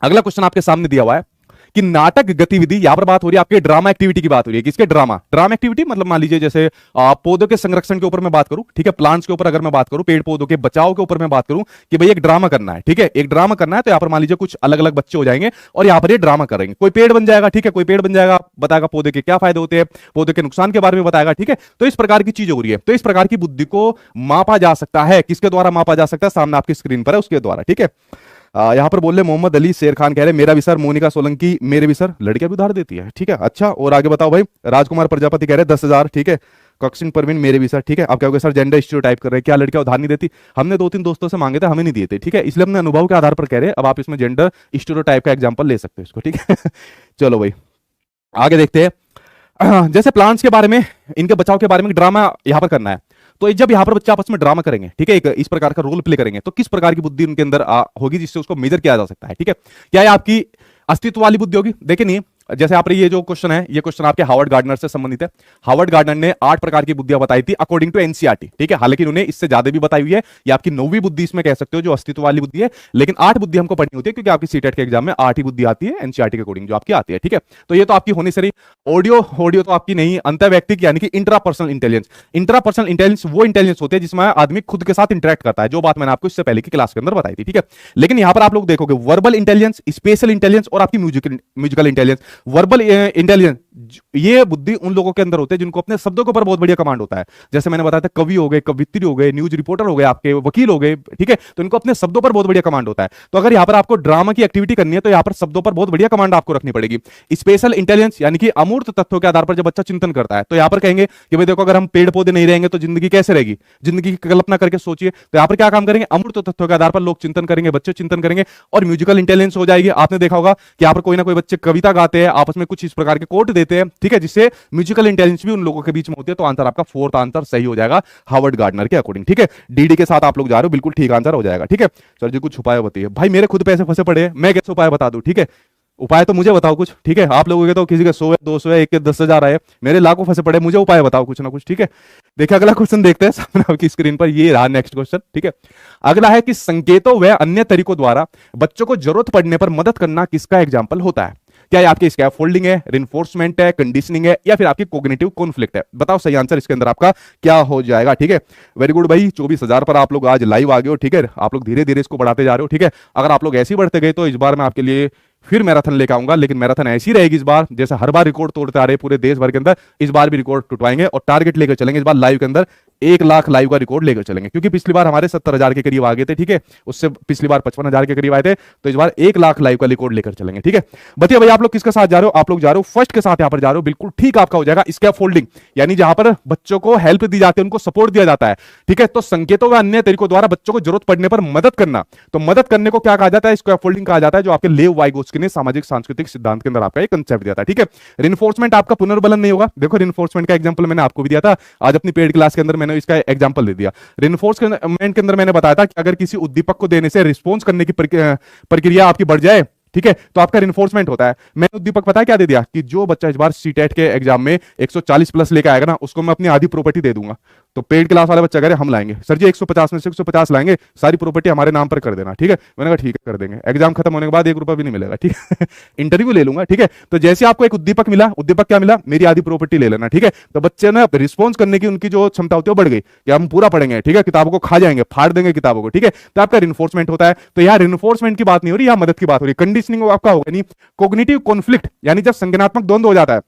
अगला क्वेश्चन आपके सामने दिया हुआ है कि नाटक गतिविधि, यहां पर बात हो रही है आपके ड्रामा एक्टिविटी की बात हो रही है, किसके ड्रामा एक्टिविटी, मतलब मान लीजिए जैसे पौधों के संरक्षण के ऊपर मैं बात करूं, ठीक है, प्लांट्स के ऊपर अगर मैं बात करूं, पेड़ पौधों के बचाव के ऊपर मैं बात करूं कि भाई एक ड्रामा करना है, ठीक है, एक ड्रामा करना है, तो यहां पर मान लीजिए कुछ अलग अलग बच्चे हो जाएंगे और यहां पर ये ड्रामा करेंगे, कोई पेड़ बन जाएगा, ठीक है, कोई पेड़ बन जाएगा, बताएगा पौधे के क्या फायदे होते हैं, पौधे के नुकसान के बारे में बताएगा, ठीक है। तो इस प्रकार की चीज हो रही है, तो इस प्रकार की बुद्धि को मापा जा सकता है, किसके द्वारा मापा जा सकता है, सामने आपकी स्क्रीन पर है उसके द्वारा, ठीक है। यहां पर बोल रहे मोहम्मद अली शेर खान कह रहे मेरा भी सर, मोनिका सोलंकी मेरे भी सर, लड़कियां भी उधार देती है, ठीक है, अच्छा। और आगे बताओ भाई, राजकुमार प्रजापति कह रहे 10,000, ठीक है। कक्षिन परवीन मेरे भी सर, ठीक है। आप क्या सर जेंडर स्टीरियोटाइप कर रहे हैं, क्या लड़कियां उधार नहीं देती, हमने 2-3 दोस्तों से मांगे थे, हमें नहीं दिए थे, ठीक है, इसलिए हमने अनुभव के आधार पर कह रहे हैं। अब आप इसमें जेंडर स्टीरियोटाइप का एग्जांपल ले सकते हो इसको, ठीक है। चलो भाई आगे देखते हैं। जैसे प्लांट्स के बारे में, इनके बचाव के बारे में ड्रामा यहां पर करना है, तो जब यहां पर बच्चे आपस में ड्रामा करेंगे, ठीक है, एक इस प्रकार का रोल प्ले करेंगे, तो किस प्रकार की बुद्धि उनके अंदर होगी जिससे उसको मेजर किया जा सकता है, ठीक है। क्या ये आपकी अस्तित्व वाली बुद्धि होगी, देखिए नहीं, जैसे आप ये जो क्वेश्चन है, ये क्वेश्चन आपके हार्वर्ड गार्डनर से संबंधित है। हार्वर्ड गार्डनर ने 8 प्रकार की बुद्धियां बताई थी अकॉर्डिंग टू एनसीईआरटी, ठीक है, हालांकि उन्होंने इससे ज्यादा भी बताई हुई है, ये आपकी 9वीं बुद्धि इसमें कह सकते हो जो अस्तित्व वाली बुद्धि है, लेकिन 8 बुद्धि हमको पढ़नी होती है क्योंकि आपकी सीटेट के एग्जाम में 8 ही बुद्धि आती है एनसीईआरटी के अकॉर्डिंग जो आपकी आती है, ठीक है। तो ये तो आपकी होनी सही। ऑडियो तो आपकी नहीं, अंतर्वैयक्तिक यानी कि इंट्रापर्सनल इंटेलिजेंस। इंट्रापर्सनल इंटेलिजेंस वो इंटेलिजेंस होती है जिसमें आदमी खुद के साथ इंटरेक्ट करता है, जो बात मैंने आपको इससे पहले की क्लास के अंदर बताई थी, ठीक है। लेकिन यहां पर आप लोग देखोगे वर्बल इंटेलिजेंस, स्पेशल इंटेलिजेंस और आपकी म्यूजिकल इंटेलिजेंस। वर्बल इंटेलिजेंस ये बुद्धि उन लोगों के अंदर होते हैं जिनको अपने शब्दों के ऊपर बहुत बढ़िया कमांड होता है, जैसे मैंने बताया था कवि हो गए, कवित्री हो गए, न्यूज रिपोर्टर हो गए, आपके वकील हो गए, ठीक है, तो इनको अपने शब्दों पर बहुत बढ़िया कमांड होता है। तो अगर यहां पर आपको ड्रामा की एक्टिविटी करनी है तो यहां पर शब्दों पर बहुत बढ़िया कमांड आपको रखनी पड़ेगी। स्पेशल इंटेलिजेंस यानी कि अमूर्त तथ्यों के आधार पर जब बच्चा चिंतन करता है, तो यहां पर कहेंगे कि भाई देखो अगर हम पेड़ पौधे नहीं रहेंगे तो जिंदगी कैसे रहेगी, जिंदगी की कल्पना करके सोचिए। तो यहां पर क्या काम करेंगे, अमूर्त तथ्यों के आधार पर लोग चिंतन करेंगे, बच्चे चिंतन करेंगे। और म्यूजिकल इंटेलिजेंस हो जाएगी, आपने देखा होगा कि यहां पर कोई ना कोई बच्चे कविता गाते हैं, आपस में कुछ इस प्रकार के कोट देते हैं, ठीक है, जिससे म्यूजिकल इंटेलिजेंस भी उन लोगों के बीच में होती है। तो आंसर आपका फोर्थ आंसर सही हो जाएगा हार्वर्ड गार्डनर के अकॉर्डिंग, ठीक है। डीडी के साथ आप लोग जा रहे हो, बिल्कुल ठीक आंसर हो जाएगा, ठीक है। सर जी कुछ उपाय बताइए, भाई मेरे खुद पैसे फंसे पड़े हैं, मैं कैसे उपाय बता दूं, ठीक है, उपाय तो मुझे बताओ कुछ, ठीक है। आप लोगों के तो किसी के 100 है, 200 है, एक के 10,000 आए, मेरे लाखों फंसे पड़े, मुझे उपाय बताओ कुछ ना कुछ, ठीक है। देखिए अगला क्वेश्चन देखते हैं सामने आपकी स्क्रीन पर, ये रहा नेक्स्ट क्वेश्चन, ठीक है। अगला है कि संकेतों व अन्य तरीकों द्वारा बच्चों को जरूरत पड़ने पर मदद करना किसका एग्जाम्पल होता है। क्या ये आपकी स्कैफोल्डिंग है, रिइंफोर्समेंट है, कंडीशनिंग है, या फिर आपकी कॉग्निटिव कॉन्फ्लिक्ट है। बताओ सही आंसर इसके अंदर आपका क्या हो जाएगा, ठीक है। वेरी गुड भाई, 24,000 पर आप लोग आज लाइव आ गए हो, ठीक है। आप लोग धीरे धीरे इसको बढ़ाते जा रहे हो, ठीक है। अगर आप लोग ऐसे ही बढ़ते गए तो इस बार मैं आपके लिए फिर मैराथन लेकर आऊंगा, लेकिन मैराथन ऐसी रहेगी इस बार जैसे हर बार रिकॉर्ड तोड़ते आ रहे पूरे देश भर के अंदर, इस बार भी रिकॉर्ड टूटवाएंगे और टारगेट लेकर चलेंगे इस बार लाइव के अंदर 1 लाख लाइव का रिकॉर्ड लेकर चलेंगे, क्योंकि पिछली बार हमारे 70,000 के करीब आ गए थे, ठीक है। उससे पिछली बार 55,000 के करीब आए थे, तो इस बार 1 लाख लाइव का रिकॉर्ड लेकर चलेंगे, ठीक है। बताइए भाई आप लोग किसके साथ जा रहे हो, आप लोग जा रहे हो फर्स्ट के साथ, यहां पर जा रहे हो, बिल्कुल ठीक आपका हो जाएगा स्कैफोल्डिंग, यानी जहां पर बच्चों को हेल्प दी जाती है, उनको सपोर्ट दिया जाता है, ठीक है। तो संकेतों व अन्य तरीकों द्वारा बच्चों को जरूरत पड़ने पर मदद करना, तो मदद करने को क्या कहा जाता है, स्कैफोल्डिंग कहा जाता है, जो आपके लेव वाइगोत्स्की ने सामाजिक सांस्कृतिक सिद्धांत के अंदर आपका एक कंसेप्ट दिया था, ठीक है। रिइंफोर्समेंट आपका पुनर्बलन नहीं होगा, देखो रिइंफोर्समेंट का एग्जांपल मैंने आपको भी दिया था, आज अपनी पेड क्लास के अंदर मैंने इसका एग्जांपल दे दिया। रिइंफोर्समेंट के अंदर मैंने बताया था कि अगर किसी उद्दीपक को देने से रिस्पॉन्स करने की प्रक्रिया आपकी बढ़ जाए, ठीक है, तो आपका रिइंफोर्समेंट होता है। मैंने उद्दीपक पता है क्या दे दिया कि जो बच्चा इस बार सीटेट के एग्जाम में 140 प्लस लेकर आएगा ना, उसको मैं अपनी आधी प्रॉपर्टी दे दूंगा। तो पेड क्लास वाले बच्चा कह रहे हम लाएंगे सर जी 150 में से 150 लाएंगे, सारी प्रॉपर्टी हमारे नाम पर कर देना, ठीक है। मैंने कहा ठीक है कर देंगे, एग्जाम खत्म होने के बाद 1 रुपया भी नहीं मिलेगा, ठीक है। इंटरव्यू ले लूंगा, ठीक है। तो जैसे आपको एक उद्दीपक मिला, उद्दीपक क्या मिला, मेरी आधी प्रॉपर्टी ले लेना, ठीक है। तो बच्चे ने रिस्पॉन्स करने की उनकी जो क्षमता होती है बढ़ गई कि हम पूरा पढ़ेंगे, ठीक है, किताबों को खा जाएंगे, फाड़ देंगे किताबों को, ठीक है। तो आपका रिइंफोर्समेंट होता है। तो यहाँ रिइंफोर्समेंट की बात नहीं हो रही, यहाँ मदद की बात हो रही है। लिसनिंग आपका होगा नहीं। कोग्निटिव कॉन्फ्लिक्ट यानी जब संज्ञानात्मक द्वंद्व हो जाता है,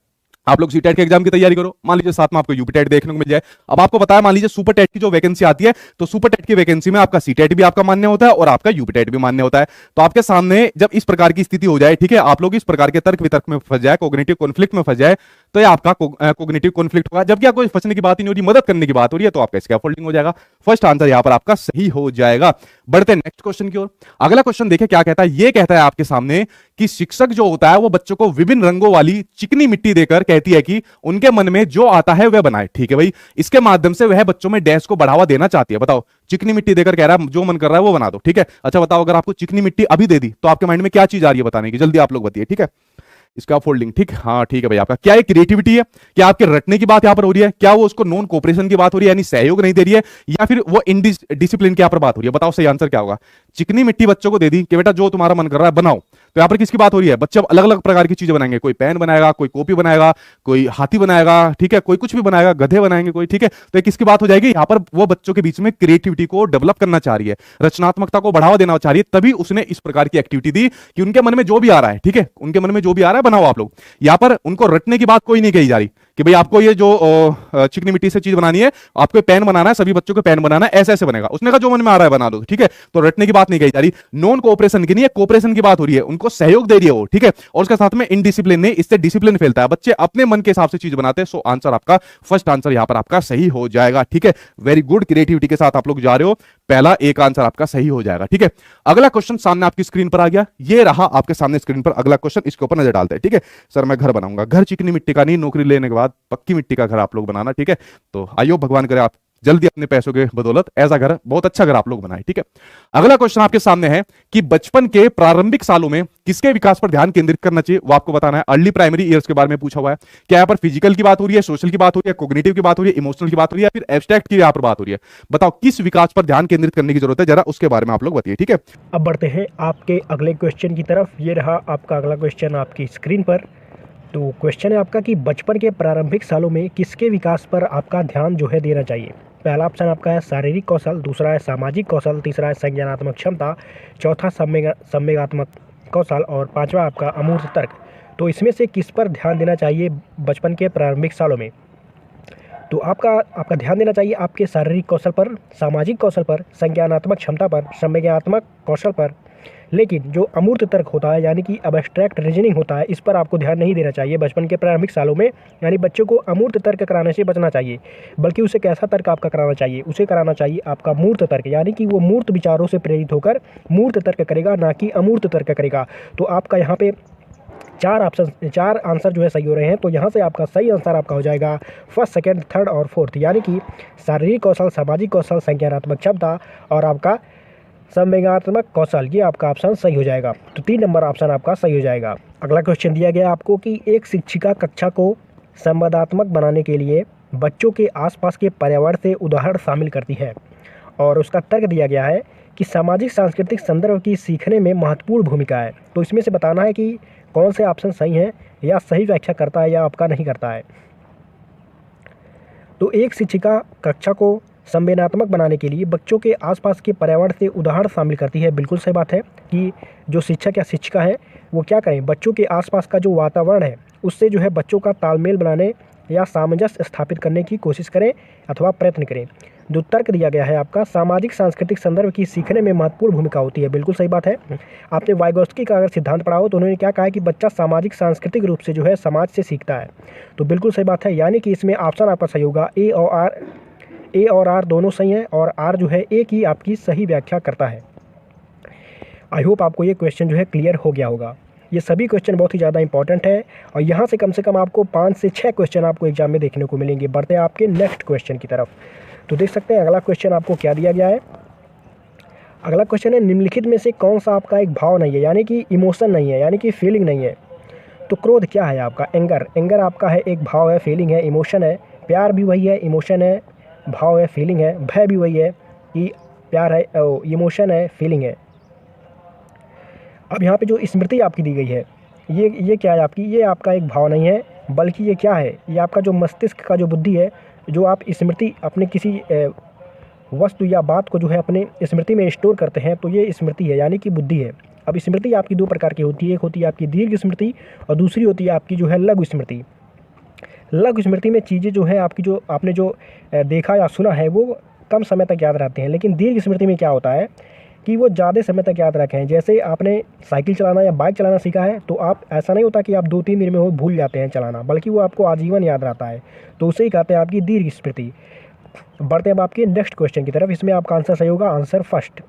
आप लोग सीटेट के एग्जाम की तैयारी करो, मान लीजिए साथ में आपको यूपीटेट देखने को मिल जाए। अब आपको पता है, मान लीजिए सुपर टेट की जो वैकेंसी आती है, तो सुपर टेट की वैकेंसी में आपका सीटेट भी आपका मान्य होता है और आपका यूपीटेट भी मान्य होता है। तो आपके सामने जब इस प्रकार की स्थिति हो जाए, ठीक है, आप लोग इस प्रकार के तर्क वितर्क में फंस जाए, कोग्निटिव कॉन्फ्लिक्ट में फंस जाए, तो ये आपका कोग्निटिव कॉन्फ्लिक्ट होगा। जबकि आपको फंसने की बात ही नहीं हो रही, मदद करने की बात हो रही है, तो आपका स्कैफोल्डिंग हो जाएगा। फर्स्ट आंसर यहां पर आपका सही हो जाएगा। बढ़ते हैं नेक्स्ट क्वेश्चन की ओर। अगला क्वेश्चन देखिए क्या कहता है। ये कहता है आपके सामने कि शिक्षक जो होता है वो बच्चों को विभिन्न रंगों वाली चिकनी मिट्टी देकर कहती है कि उनके मन में जो आता है वह बनाए। ठीक है भाई, इसके माध्यम से वह बच्चों में डैश को बढ़ावा देना चाहती है। बताओ, चिकनी मिट्टी देकर कह रहा है जो मन कर रहा है वो बना दो। ठीक है, अच्छा बताओ, अगर आपको चिकनी मिट्टी अभी दे दी तो आपके माइंड में क्या चीज आ रही है बताने की, जल्दी आप लोग बताइए। ठीक है, इसका फोल्डिंग, ठीक, हाँ ठीक है भाई। आपका क्या ये क्रिएटिविटी है, क्या आपके रटने की बात यहां पर हो रही है, क्या वो उसको नॉन कोऑपरेशन की बात हो रही है यानी सहयोग नहीं दे रही है, या फिर वो डिसिप्लिन की यहां पर बात हो रही है? बताओ सही आंसर क्या होगा। चिकनी मिट्टी बच्चों को दे दी कि बेटा जो तुम्हारा मन कर रहा है बनाओ, तो यहां पर किसकी बात हो रही है? बच्चे अलग अलग प्रकार की चीजें बनाएंगे, कोई पेन बनाएगा, कोई कॉपी बनाएगा, कोई हाथी बनाएगा, ठीक है, कोई कुछ भी बनाएगा, गधे बनाएंगे कोई, ठीक है। तो किसकी बात हो जाएगी यहां पर? वो बच्चों के बीच में क्रिएटिविटी को डेवलप करना चाह रही है, रचनात्मकता को बढ़ावा देना चाह रही है, तभी उसने इस प्रकार की एक्टिविटी दी कि उनके मन में जो भी आ रहा है, ठीक है, उनके मन में जो भी आ रहा है बनाओ आप लोग। यहां पर उनको रटने की बात कोई नहीं कही जा रही कि भाई आपको ये जो चिकनी मिट्टी से चीज बनानी है, आपको पेन बनाना है, सभी बच्चों को पेन बनाना है, ऐसे ऐसे बनेगा। उसने कहा जो मन में आ रहा है बना दो, ठीक है। तो रटने की बात नहीं कही जा रही, नॉन कोऑपरेशन की नहीं है, कोऑपरेशन की बात हो रही है, उनको सहयोग दे रही है वो, ठीक है। और उसके साथ में इनडिसिप्लिन नहीं, इससे डिसिप्लिन फैलता है, बच्चे अपने मन के हिसाब से चीज बनाते हैं। सो आंसर आपका, फर्स्ट आंसर यहां पर आपका सही हो जाएगा। ठीक है, वेरी गुड, क्रिएटिविटी के साथ आप लोग जा रहे हो, पहला एक आंसर आपका सही हो जाएगा। ठीक है, अगला क्वेश्चन सामने आपकी स्क्रीन पर आ गया, ये रहा आपके सामने स्क्रीन पर अगला क्वेश्चन, इसके ऊपर नजर डालते हैं। ठीक है सर, मैं घर बनाऊंगा, घर चिकनी मिट्टी का नहीं, नौकरी लेने के बाद पक्की मिट्टी का घर आप लोग बनाना। ठीक है, तो आइयो भगवान करे आप जल्दी अपने पैसों के बदौलत ऐसा घर, बहुत अच्छा घर आप लोग बनाए। ठीक है, अगला क्वेश्चन आपके सामने है कि बचपन के प्रारंभिक सालों में किसके विकास पर ध्यान केंद्रित करना चाहिए, वो आपको बताना है। अर्ली प्राइमरी ईयर्स के बारे में पूछा हुआ है। क्या यहाँ पर फिजिकल की बात हो रही है, सोशल की बात हो रही है, कोग्निटिव की बात हो रही है, इमोशनल की बात हो रही है, या फिर एब्स्ट्रैक्ट की यहाँ पर बात हो रही है? बताओ किस विकास पर ध्यान केंद्रित करने की जरूरत है, जरा उसके बारे में आप लोग बताइए। ठीक है, अब बढ़ते हैं आपके अगले क्वेश्चन की तरफ। ये रहा आपका अगला क्वेश्चन आपकी स्क्रीन पर। तो क्वेश्चन है आपका कि बचपन के प्रारंभिक सालों में किसके विकास पर आपका ध्यान जो है देना चाहिए। पहला ऑप्शन आपका है शारीरिक कौशल, दूसरा है सामाजिक कौशल, तीसरा है संज्ञानात्मक क्षमता, चौथा संवेगात्मक कौशल और पांचवा आपका अमूर्त तर्क। तो इसमें से किस पर ध्यान देना चाहिए बचपन के प्रारंभिक सालों में? तो आपका ध्यान देना चाहिए आपके शारीरिक कौशल पर, सामाजिक कौशल पर, संज्ञानात्मक क्षमता पर, संवेगात्मक कौशल पर। लेकिन जो अमूर्त तर्क होता है यानी कि अब्स्ट्रैक्ट रीजनिंग होता है, इस पर आपको ध्यान नहीं देना चाहिए बचपन के प्रारंभिक सालों में। यानी बच्चों को अमूर्त तर्क कराने से बचना चाहिए, बल्कि उसे कैसा तर्क आपका कराना चाहिए? उसे कराना चाहिए आपका मूर्त तर्क, यानी कि वो मूर्त विचारों से प्रेरित होकर मूर्त तर्क करेगा, ना कि अमूर्त तर्क करेगा। तो आपका यहाँ पे चार आंसर जो है सही हो रहे हैं। तो यहाँ से आपका सही आंसर आपका हो जाएगा फर्स्ट, सेकंड, थर्ड और फोर्थ, यानी कि शारीरिक कौशल, सामाजिक कौशल, संज्ञानात्मक क्षमता और आपका संवेगात्मक कौशल, ये आपका ऑप्शन सही हो जाएगा। तो 3 नंबर ऑप्शन आपका सही हो जाएगा। अगला क्वेश्चन दिया गया आपको कि एक शिक्षिका कक्षा को संवादात्मक बनाने के लिए बच्चों के आसपास के पर्यावरण से उदाहरण शामिल करती है, और उसका तर्क दिया गया है कि सामाजिक सांस्कृतिक संदर्भ की सीखने में महत्वपूर्ण भूमिका है। तो इसमें से बताना है कि कौन से ऑप्शन सही हैं, या सही व्याख्या करता है या आपका नहीं करता है। तो एक शिक्षिका कक्षा को संवेदनात्मक बनाने के लिए बच्चों के आसपास के पर्यावरण से उदाहरण शामिल करती है। बिल्कुल सही बात है कि जो शिक्षक या शिक्षिका है वो क्या करें, बच्चों के आसपास का जो वातावरण है उससे जो है बच्चों का तालमेल बनाने या सामंजस्य स्थापित करने की कोशिश करें अथवा प्रयत्न करें। जो तर्क दिया गया है आपका, सामाजिक सांस्कृतिक संदर्भ की सीखने में महत्वपूर्ण भूमिका होती है। बिल्कुल सही बात है। आपने वाइगोत्स्की का अगर सिद्धांत पढ़ा हो तो उन्होंने क्या कहा है कि बच्चा सामाजिक सांस्कृतिक रूप से जो है समाज से सीखता है। तो बिल्कुल सही बात है, यानी कि इसमें ऑप्शन आपका सही होगा। ए और आर दोनों सही हैं, और आर जो है ए की आपकी सही व्याख्या करता है। आई होप आपको ये क्वेश्चन जो है क्लियर हो गया होगा। ये सभी क्वेश्चन बहुत ही ज़्यादा इंपॉर्टेंट है, और यहाँ से कम आपको 5 से 6 क्वेश्चन आपको एग्जाम में देखने को मिलेंगे। बढ़ते हैं आपके नेक्स्ट क्वेश्चन की तरफ। तो देख सकते हैं अगला क्वेश्चन आपको क्या दिया गया है। अगला क्वेश्चन है, निम्नलिखित में से कौन सा आपका एक भाव नहीं है, यानी कि इमोशन नहीं है, यानी कि फीलिंग नहीं है। तो क्रोध क्या है आपका? एंगर आपका है, एक भाव है, फीलिंग है, इमोशन है। प्यार भी वही है, इमोशन है, भाव है, फीलिंग है। भय भी वही है, कि प्यार है, इमोशन है, फीलिंग है। अब यहाँ पे जो स्मृति आपकी दी गई है, ये क्या है आपकी? ये आपका एक भाव नहीं है, बल्कि ये क्या है, ये आपका जो मस्तिष्क का जो बुद्धि है, जो आप स्मृति अपने किसी वस्तु या बात को जो है अपने स्मृति में स्टोर करते हैं, तो ये स्मृति है, यानी कि बुद्धि है। अब स्मृति आपकी दो प्रकार की होती है, एक होती है आपकी दीर्घ स्मृति और दूसरी होती है आपकी जो है लघु स्मृति। लघु स्मृति में चीज़ें जो है आपकी जो आपने जो देखा या सुना है वो कम समय तक याद रहते हैं, लेकिन दीर्घ स्मृति में क्या होता है कि वो ज़्यादा समय तक याद रखें। जैसे आपने साइकिल चलाना या बाइक चलाना सीखा है तो आप ऐसा नहीं होता कि आप 2-3 दिन में वो भूल जाते हैं चलाना, बल्कि वो आपको आजीवन याद रहता है, तो उसे ही कहते हैं आपकी दीर्घ स्मृति। बढ़ते हैं अब आपके नेक्स्ट क्वेश्चन की तरफ। इसमें आपका आंसर सही होगा, आंसर फर्स्ट।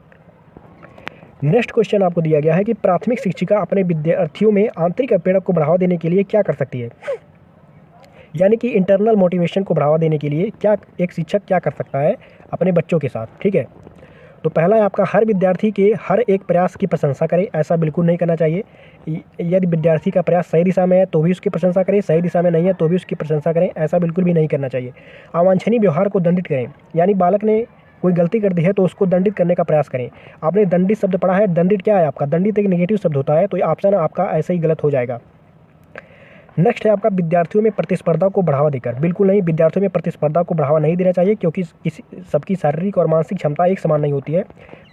नेक्स्ट क्वेश्चन आपको दिया गया है कि प्राथमिक शिक्षिका अपने विद्यार्थियों में आंतरिक प्रेरणा को बढ़ावा देने के लिए क्या कर सकती है, यानी कि इंटरनल मोटिवेशन को बढ़ावा देने के लिए क्या एक शिक्षक क्या कर सकता है अपने बच्चों के साथ। ठीक है, तो पहला है आपका हर विद्यार्थी के हर एक प्रयास की प्रशंसा करें। ऐसा बिल्कुल नहीं करना चाहिए। यदि विद्यार्थी का प्रयास सही दिशा में है तो भी उसकी प्रशंसा करें, सही दिशा में नहीं है तो भी उसकी प्रशंसा करें, ऐसा बिल्कुल भी नहीं करना चाहिए। अवांछनीय व्यवहार को दंडित करें, यानी बालक ने कोई गलती कर दी है तो उसको दंडित करने का प्रयास करें। आपने दंडित शब्द पढ़ा है, दंडित क्या है आपका, दंडित एक नेगेटिव शब्द होता है, तो ये ऑप्शन आपका ऐसे ही गलत हो जाएगा। नेक्स्ट है आपका विद्यार्थियों में प्रतिस्पर्धा को बढ़ावा देकर। बिल्कुल नहीं, विद्यार्थियों में प्रतिस्पर्धा को बढ़ावा नहीं देना चाहिए, क्योंकि किसी सबकी शारीरिक और मानसिक क्षमता एक समान नहीं होती है,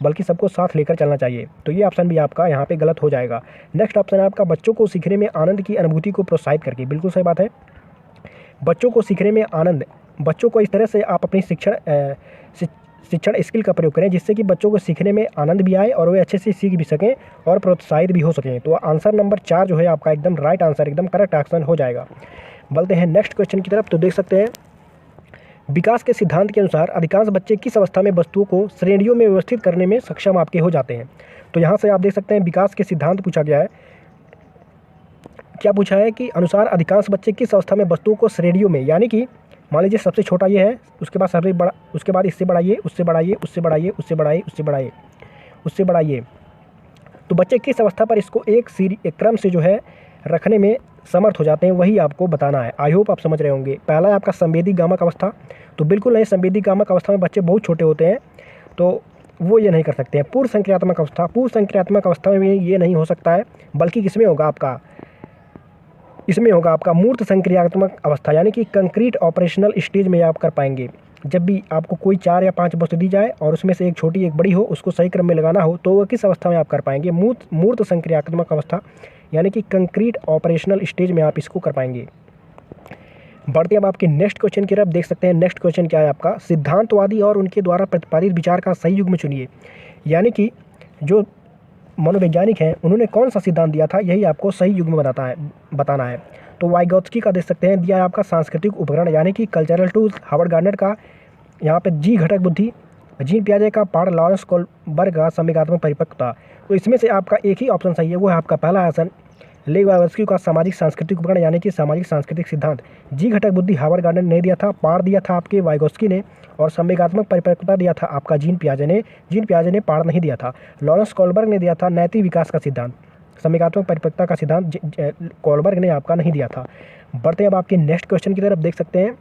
बल्कि सबको साथ लेकर चलना चाहिए। तो ये ऑप्शन भी आपका यहाँ पे गलत हो जाएगा। नेक्स्ट ऑप्शन है आपका बच्चों को सीखने में आनंद की अनुभूति को प्रोत्साहित करके। बिल्कुल सही बात है, बच्चों को सीखने में आनंद, बच्चों को इस तरह से आप अपनी शिक्षण स्किल का प्रयोग करें जिससे कि बच्चों को सीखने में आनंद भी आए और वे अच्छे से सीख भी सकें और प्रोत्साहित भी हो सकें। तो आंसर नंबर 4 जो है आपका एकदम राइट आंसर, एकदम करेक्ट आंसर हो जाएगा। बढ़ते हैं नेक्स्ट क्वेश्चन की तरफ। तो देख सकते हैं विकास के सिद्धांत के अनुसार अधिकांश बच्चे किस अवस्था में वस्तुओं को श्रेणियों में व्यवस्थित करने में सक्षम आपके हो जाते हैं। तो यहाँ से आप देख सकते हैं विकास के सिद्धांत पूछा गया है। क्या पूछा है कि अनुसार अधिकांश बच्चे किस अवस्था में वस्तुओं को श्रेणियों में, यानी कि मान लीजिए सबसे छोटा ये है, उसके बाद सबसे बड़ा, उसके बाद इससे बड़ा ये, उससे बड़ा ये, उससे बड़ा ये, उससे बड़ा ये, उससे बड़ा ये, उससे बड़ा ये। तो बच्चे किस अवस्था पर इसको एक क्रम से जो है रखने में समर्थ हो जाते हैं, वही आपको बताना है। आई होप आप समझ रहे होंगे। पहला है आपका संवेदी गामक अवस्था। तो बिल्कुल नहीं, संवेदी गामक अवस्था में बच्चे बहुत छोटे होते हैं तो वो ये नहीं कर सकते हैं। पूर्व संक्रियात्मक अवस्था, पूर्व संक्रियात्मक अवस्था में भी ये नहीं हो सकता है, बल्कि किसमें होगा आपका, इसमें होगा आपका मूर्त संक्रियात्मक अवस्था, यानी कि कंक्रीट ऑपरेशनल स्टेज में आप कर पाएंगे। जब भी आपको कोई 4 या 5 वस्तु दी जाए और उसमें से एक छोटी एक बड़ी हो, उसको सही क्रम में लगाना हो, तो वो किस अवस्था में आप कर पाएंगे, मूर्त संक्रियात्मक अवस्था, यानी कि कंक्रीट ऑपरेशनल स्टेज में आप इसको कर पाएंगे। बढ़ते अब आपके नेक्स्ट क्वेश्चन की तरफ। देख सकते हैं नेक्स्ट क्वेश्चन क्या है आपका, सिद्धांतवादी और उनके द्वारा प्रतिपादित विचार का सही युग्म चुनिए। यानी कि जो मनोवैज्ञानिक हैं उन्होंने कौन सा सिद्धांत दिया था, यही आपको सही युग्म बताना है। तो वाइगोत्स्की का देख सकते हैं दिया है आपका सांस्कृतिक उपकरण, यानी कि कल्चरल टूल्स। हावर्ड गार्डनर का यहाँ पे जी घटक बुद्धि, जीन पियाजे का पाठ, लॉरेंस कोलबर्ग का संवेगात्मक परिपक्वता। तो इसमें से आपका एक ही ऑप्शन सही है, वो है आपका पहला ऑप्शन ले वाइगोत्स्की का सामाजिक सांस्कृतिक उपकरण, यानी कि सामाजिक सांस्कृतिक सिद्धांत। जी घटक बुद्धि हावर्ड गार्डनर ने दिया था, पाठ दिया था आपके वाइगोत्स्की ने, और संवेगात्मक परिपक्वता दिया था आपका जीन पियाजे ने पाठ नहीं दिया था। लॉरेंस कोलबर्ग ने दिया था नैतिक विकास का सिद्धांत, संवेगात्मक परिपक्वता का सिद्धांत कोलबर्ग ने आपका नहीं दिया था। बढ़ते हैं अब आपके नेक्स्ट क्वेश्चन की तरफ। देख सकते हैं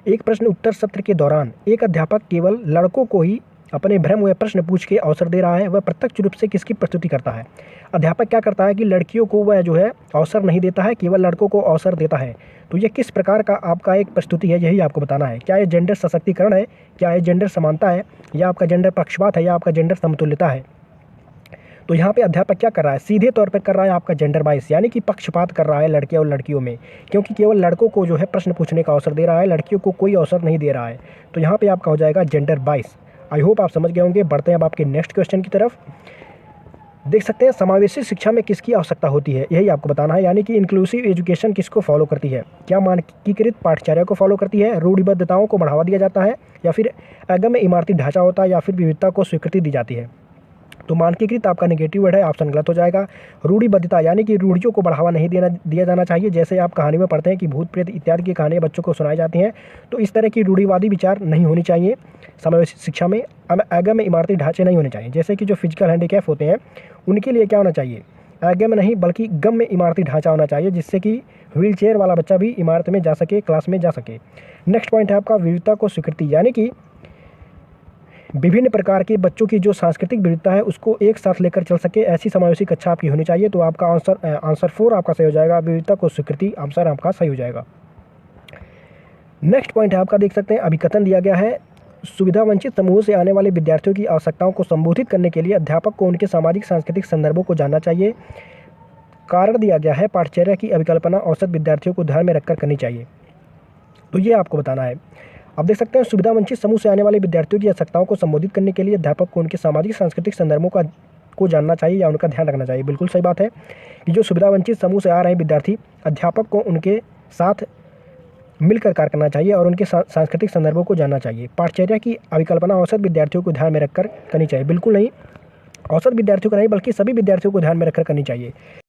एक प्रश्न उत्तर सत्र के दौरान एक अध्यापक केवल लड़कों को ही अपने भ्रम व प्रश्न पूछ के अवसर दे रहा है, वह प्रत्यक्ष रूप से किसकी प्रस्तुति करता है। अध्यापक क्या करता है कि लड़कियों को वह जो है अवसर नहीं देता है, केवल लड़कों को अवसर देता है। तो ये किस प्रकार का आपका एक प्रस्तुति है, यही आपको बताना है। क्या ये जेंडर सशक्तिकरण है, क्या ये जेंडर समानता है, या आपका जेंडर पक्षपात है, या आपका जेंडर समतुल्यता है। तो यहाँ पे अध्यापक क्या कर रहा है, सीधे तौर पर कर रहा है आपका जेंडर बाइस, यानी कि पक्षपात कर रहा है लड़के और लड़कियों में, क्योंकि केवल लड़कों को जो है प्रश्न पूछने का अवसर दे रहा है, लड़कियों को कोई अवसर नहीं दे रहा है। तो यहाँ पे आपका हो जाएगा जेंडर बाइस। आई होप आप समझ गए होंगे। बढ़ते हैं अब आपके नेक्स्ट क्वेश्चन की तरफ। देख सकते हैं समावेशी शिक्षा में किसकी आवश्यकता होती है, यही आपको बताना है। यानी कि इंक्लूसिव एजुकेशन किसको फॉलो करती है, क्या मानकीकृत पाठ्यचर्या को फॉलो करती है, रूढ़िबद्धताओं को बढ़ावा दिया जाता है, या फिर अगम्य इमारती ढांचा होता है, या फिर विविधता को स्वीकृति दी जाती है। तो मानकीकृत आपका नेगेटिव वर्ड है, ऑप्शन गलत हो जाएगा। रूढ़िबद्धता, यानी कि रूढ़ियों को बढ़ावा नहीं दिया जाना चाहिए। जैसे आप कहानी में पढ़ते हैं कि भूत प्रेत इत्यादि की कहानियाँ बच्चों को सुनाई जाती हैं, तो इस तरह की रूढ़िवादी विचार नहीं होनी चाहिए समावेशी शिक्षा में। अगम्य इमारती ढांचे नहीं होने चाहिए, जैसे कि जो फिजिकल हैंडीकैप होते हैं उनके लिए क्या होना चाहिए, अगम्य नहीं बल्कि गम्य इमारती ढांचा होना चाहिए, जिससे कि व्हील चेयर वाला बच्चा भी इमारत में जा सके, क्लास में जा सके। नेक्स्ट पॉइंट है आपका विविधता को स्वीकृति, यानी कि विभिन्न प्रकार के बच्चों की जो सांस्कृतिक विविधता है उसको एक साथ लेकर चल सके, ऐसी समावेशी कक्षा आपकी होनी चाहिए। तो आपका आंसर 4 आपका सही हो जाएगा, विविधता को स्वीकृति आंसर आपका सही हो जाएगा। नेक्स्ट पॉइंट है आपका, देख सकते हैं अभिकथन दिया गया है सुविधा वंचित समूह से आने वाले विद्यार्थियों की आवश्यकताओं को संबोधित करने के लिए अध्यापक को उनके सामाजिक सांस्कृतिक संदर्भों को जानना चाहिए। कारण दिया गया है, पाठचर्या की अभिकल्पना औसत विद्यार्थियों को ध्यान में रखकर करनी चाहिए। तो ये आपको बताना है। आप देख सकते हैं सुविधा वंचित समूह से आने वाले विद्यार्थियों की आवश्यकताओं को संबोधित करने के लिए अध्यापक को उनके सामाजिक सांस्कृतिक संदर्भों को जानना चाहिए या उनका ध्यान रखना चाहिए। बिल्कुल सही बात है कि जो सुविधा वंचित समूह से आ रहे हैं विद्यार्थी, अध्यापक को उनके साथ मिलकर कार्य करना चाहिए और उनके सांस्कृतिक संदर्भों को जानना चाहिए। पाठचर्या की अभिकल्पना औसत विद्यार्थियों को ध्यान में रखकर करनी चाहिए। बिल्कुल नहीं, औसत विद्यार्थियों को नहीं बल्कि सभी विद्यार्थियों को ध्यान में रखकर करनी चाहिए।